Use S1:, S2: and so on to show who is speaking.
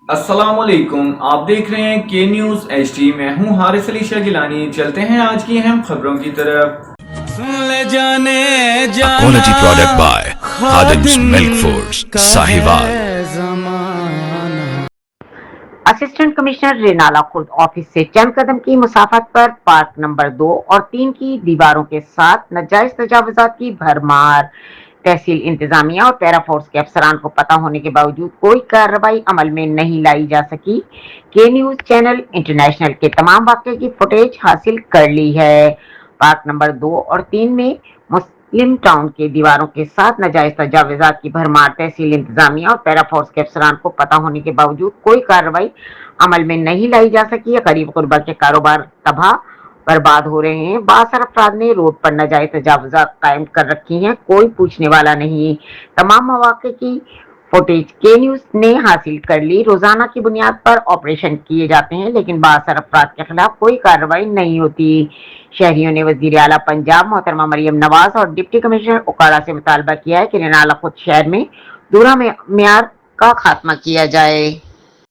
S1: अस्सलामुअलैकुम, आप देख रहे हैं के न्यूज़ HD। मैं हूं हारिस अली शाह गिलानी। चलते हैं आज की अहम खबरों की तरफ।
S2: ले जाने
S3: A
S2: जाना
S3: quality product by Khadim's Milk Foods, Sahiwal.
S4: Assistant commissioner Renala Khurd office से चंद कदम की मुसाफत पर पार्क नंबर 2 और 3 की दीवारों के साथ नाजायज तजावुजात की भरमार। तहसील इंतजामिया और पैरा फोर्स के अफसरान को पता होने के बावजूद कोई कार्रवाई अमल में नहीं लाई जा सकी। के न्यूज चैनल इंटरनेशनल के तमाम वाक़े की फुटेज हासिल कर ली है। पार्क नंबर 2 और 3 में मुस्लिम टाउन के दीवारों के साथ नाजायज तजावुजात की भरमार। तहसील इंतजामिया और पैरा फोर्स के अफसरान को पता होने के बावजूद कोई कार्रवाई अमल में नहीं लाई जा सकी है। करीब गुरबा के कारोबार तबाह बर्बाद हो रहे हैं। बासर अफराद ने रोड पर नाजायज तजावुजात कायम कर रखी हैं, कोई पूछने वाला नहीं। तमाम मौके की फुटेज के न्यूज ने हासिल कर ली। रोजाना की बुनियाद पर ऑपरेशन किए जाते हैं, लेकिन बासर अफराद के खिलाफ कोई कार्रवाई नहीं होती। शहरियों ने वजीर आला पंजाब मोहतरमा मरियम नवाज और डिप्टी कमिश्नर उकाड़ा से मुतालबा किया है कि रेनाला खुर्द शहर में दूरा मेयार का खात्मा किया जाए।